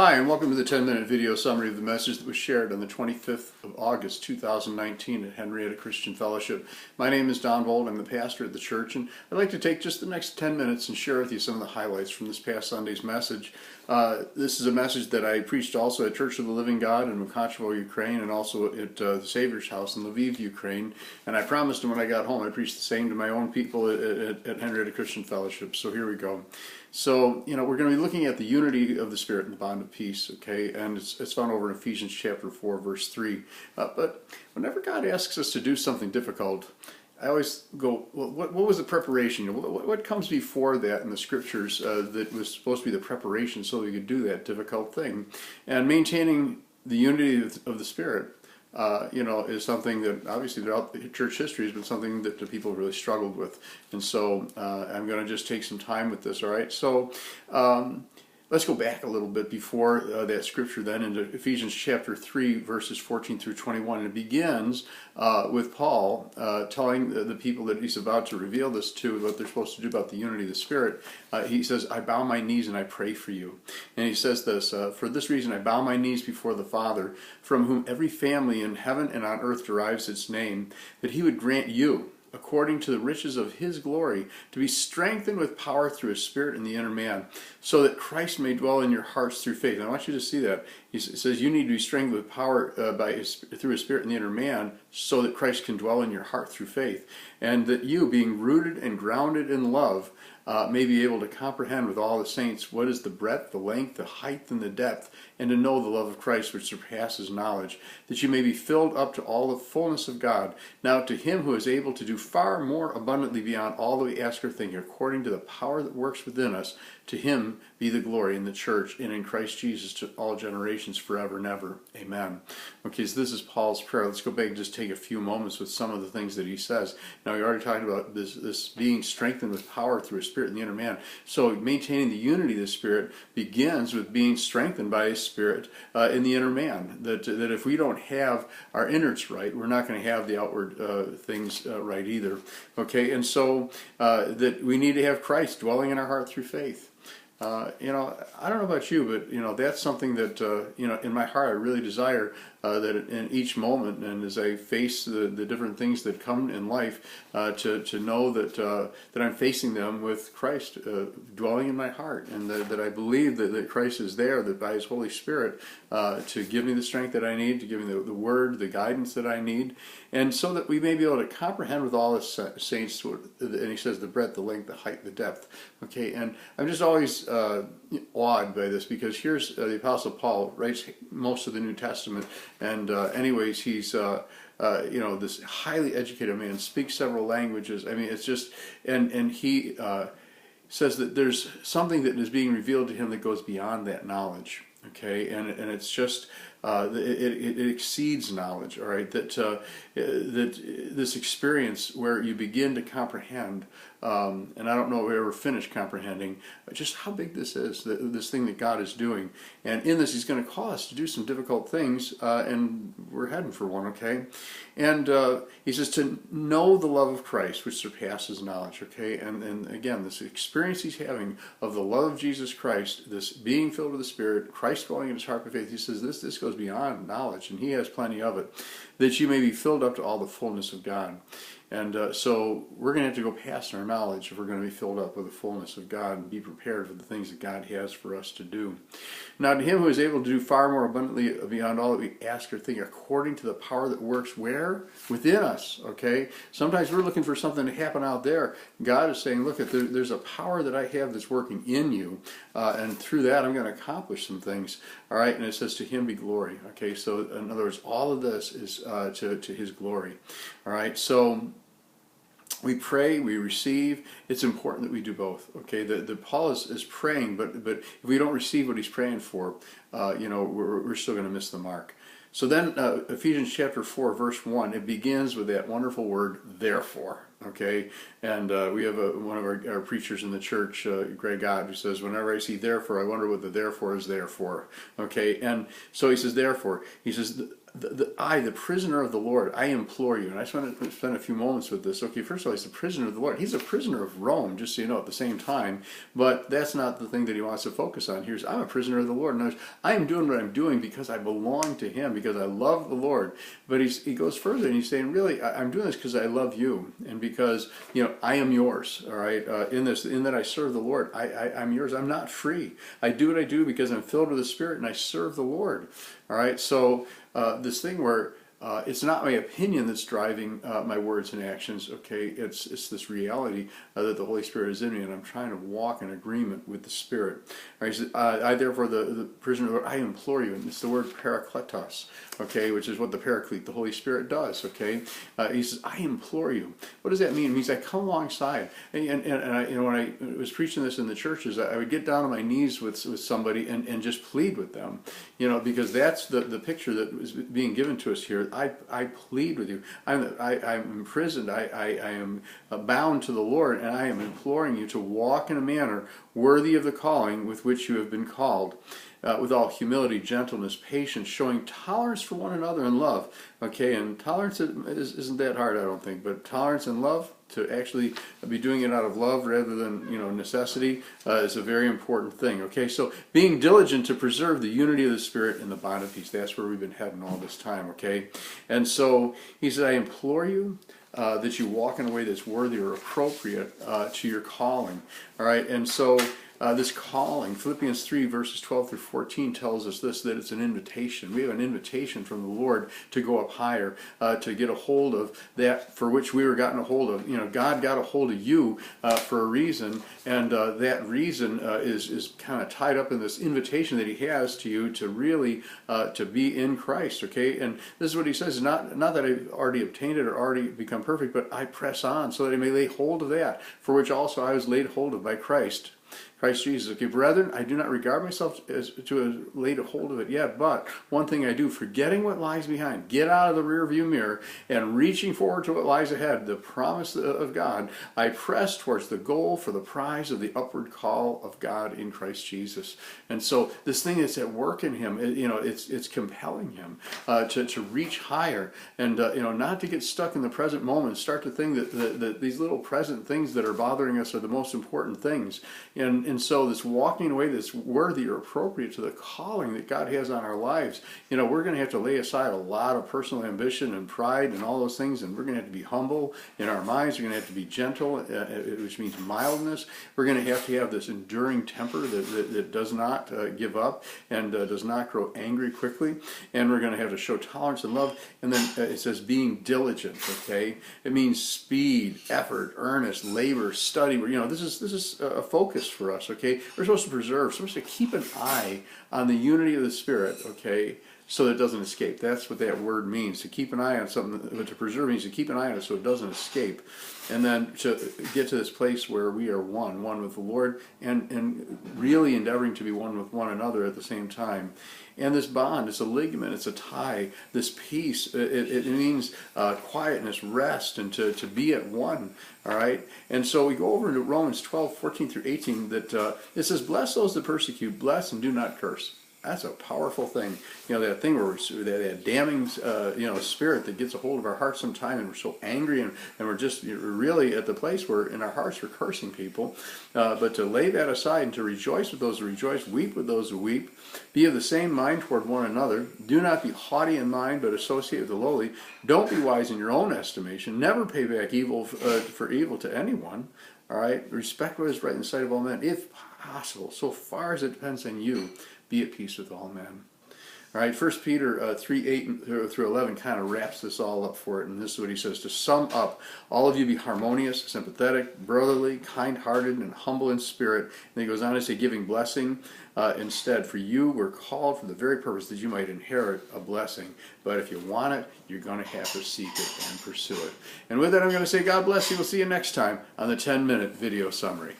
Hi, and welcome to the 10-minute video summary of the message that was shared on the 25th of August 2019 at Henrietta Christian Fellowship. My name is Don Bold. I'm the pastor at the church, and I'd like to take just the next 10 minutes and share with you some of the highlights from this past Sunday's message. This is a message that I preached also at Church of the Living God in Mukachevo, Ukraine, and also at the Savior's House in Lviv, Ukraine. And I promised them when I got home I'd preach the same to my own people at Henrietta Christian Fellowship. So here we go. So, we're going to be looking at the unity of the Spirit and the bond of peace, okay? And it's found over in Ephesians chapter 4, verse 3. But whenever God asks us to do something difficult, I always go, well, what was the preparation? What comes before that in the scriptures that was supposed to be the preparation so we could do that difficult thing? And maintaining the unity of the Spirit, is something that obviously throughout church history has been something that the people really struggled with. And so I'm going to just take some time with this, all right? So let's go back a little bit before that scripture then into Ephesians chapter 3, verses 14 through 21. And it begins with Paul telling the people that he's about to reveal this to, what they're supposed to do about the unity of the Spirit. He says, I bow my knees and I pray for you. And he says this, for this reason I bow my knees before the Father, from whom every family in heaven and on earth derives its name, that he would grant you, according to the riches of his glory, to be strengthened with power through his Spirit in the inner man, so that Christ may dwell in your hearts through faith. And I want you to see that. He says you need to be strengthened with power through his Spirit in the inner man, so that Christ can dwell in your heart through faith. And that you, being rooted and grounded in love, may be able to comprehend with all the saints what is the breadth, the length, the height, and the depth, and to know the love of Christ which surpasses knowledge, that you may be filled up to all the fullness of God. Now to him who is able to do far more abundantly beyond all that we ask or think, according to the power that works within us, to him be the glory in the church and in Christ Jesus to all generations forever and ever. Amen. Okay, so this is Paul's prayer. Let's go back and just take a few moments with some of the things that he says. Now, we already talked about this being strengthened with power through his Spirit in the inner man. So maintaining the unity of the Spirit begins with being strengthened by his Spirit in the inner man. That if we don't have our innards right, we're not going to have the outward things right either. Okay, and so that we need to have Christ dwelling in our heart through faith. I don't know about you, but that's something that in my heart I really desire that in each moment, and as I face the different things that come in life, to know that I'm facing them with Christ dwelling in my heart, and that I believe that Christ is there, that by His Holy Spirit to give me the strength that I need, to give me the word, the guidance that I need, and so that we may be able to comprehend with all His saints. And He says the breadth, the length, the height, the depth. Okay, and I'm just always awed by this, because here's the Apostle Paul writes most of the New Testament, and anyways, he's this highly educated man, speaks several languages. I mean, it's just, and he says that there's something that is being revealed to him that goes beyond that knowledge. Okay, and it's just it exceeds knowledge. All right, that this experience where you begin to comprehend, and I don't know if we ever finish comprehending just how big this is, this thing that God is doing. And in this, He's going to call us to do some difficult things, and we're heading for one. Okay, and He says to know the love of Christ, which surpasses knowledge. Okay, and again, this experience he's having of the love of Jesus Christ, this being filled with the Spirit, Christ dwelling in his heart by faith. He says this goes beyond knowledge, and he has plenty of it, that you may be filled up to all the fullness of God. And so we're going to have to go past our knowledge if we're going to be filled up with the fullness of God and be prepared for the things that God has for us to do. Now to him who is able to do far more abundantly beyond all that we ask or think, according to the power that works where? Within us. Okay? Sometimes we're looking for something to happen out there. God is saying, look, there's a power that I have that's working in you, and through that I'm going to accomplish some things. All right? And it says to him be glory. Okay? So in other words, all of this is to his glory. All right? So we pray, we receive. It's important that we do both. Okay, the Paul is praying, but if we don't receive what he's praying for, we're still going to miss the mark. So then Ephesians chapter 4, verse 1, it begins with that wonderful word, therefore. Okay, and we have one of our preachers in the church, Greg Ott, who says, whenever I see therefore, I wonder what the therefore is there for. Okay, and so he says, therefore, he says, the prisoner of the Lord, I implore you. And I just want to spend a few moments with this. Okay, first of all, he's the prisoner of the Lord. He's a prisoner of Rome, just so you know, at the same time. But that's not the thing that he wants to focus on. Here's, I'm a prisoner of the Lord. And I am doing what I'm doing because I belong to him, because I love the Lord. But he goes further and he's saying, really, I'm doing this because I love you, and because, I am yours. All right, in that I serve the Lord. I'm yours. I'm not free. I do what I do because I'm filled with the Spirit and I serve the Lord. All right, so this thing where it's not my opinion that's driving my words and actions. Okay, it's this reality that the Holy Spirit is in me, and I'm trying to walk in agreement with the Spirit. All right, he says, I therefore, the prisoner of the Lord, I implore you, and it's the word parakletos. Okay, which is what the Paraclete, the Holy Spirit, does. Okay, he says, I implore you. What does that mean? It means I come alongside. And I, when I was preaching this in the churches, I would get down on my knees with somebody and just plead with them. Because that's the picture that was being given to us here. I plead with you. I'm imprisoned. I am bound to the Lord, and I am imploring you to walk in a manner worthy of the calling with which you have been called. With all humility, gentleness, patience, showing tolerance for one another in love. Okay, and tolerance isn't that hard, I don't think, but tolerance and love, to actually be doing it out of love rather than necessity, is a very important thing. Okay, so being diligent to preserve the unity of the Spirit and the bond of peace. That's where we've been heading all this time. Okay, and so he said, I implore you that you walk in a way that's worthy or appropriate to your calling. All right, and so this calling, Philippians 3 verses 12 through 14 tells us this, that it's an invitation. We have an invitation from the Lord to go up higher, to get a hold of that for which we were gotten a hold of. God got a hold of you for a reason, and that reason is kind of tied up in this invitation that he has to you to really to be in Christ. Okay, and this is what he says, not that I've already obtained it or already become perfect, but I press on so that I may lay hold of that for which also I was laid hold of by Christ Jesus. Okay, brethren, I do not regard myself as to have laid a hold of it yet, but one thing I do, forgetting what lies behind, get out of the rear view mirror, and reaching forward to what lies ahead, the promise of God, I press towards the goal for the prize of the upward call of God in Christ Jesus. And so this thing that's at work in him, it's compelling him to reach higher, and not to get stuck in the present moment, start to think that these little present things that are bothering us are the most important things. And so this walking away that's worthy or appropriate to the calling that God has on our lives, we're going to have to lay aside a lot of personal ambition and pride and all those things, and we're going to have to be humble in our minds. We're going to have to be gentle, which means mildness. We're going to have this enduring temper that does not give up and does not grow angry quickly. And we're going to have to show tolerance and love. And then it says being diligent, okay? It means speed, effort, earnest, labor, study. This is a focus for us, okay? We're supposed to preserve, we're supposed to keep an eye on the unity of the Spirit, okay, so that it doesn't escape. That's what that word means, to keep an eye on something. But to preserve means to keep an eye on it so it doesn't escape. And then to get to this place where we are one with the Lord, and really endeavoring to be one with one another at the same time. And this bond, it's a ligament, it's a tie, this peace, it means quietness, rest, and to be at one, all right? And so we go over into Romans 12, 14 through 18, that it says, bless those that persecute, bless and do not curse. That's a powerful thing. That thing where that damning, spirit that gets a hold of our hearts sometime, and we're so angry, and we're just really at the place where in our hearts we're cursing people. But to lay that aside and to rejoice with those who rejoice, weep with those who weep, be of the same mind toward one another. Do not be haughty in mind, but associate with the lowly. Don't be wise in your own estimation. Never pay back evil for evil to anyone. All right. Respect what is right in the sight of all men, if possible, so far as it depends on you. Be at peace with all men. All right, 1 Peter 3, 8 through 11 kind of wraps this all up for it, and this is what he says. To sum up, all of you be harmonious, sympathetic, brotherly, kind-hearted, and humble in spirit. And he goes on to say, giving blessing instead. For you were called for the very purpose that you might inherit a blessing. But if you want it, you're going to have to seek it and pursue it. And with that, I'm going to say God bless you. We'll see you next time on the 10-minute video summary.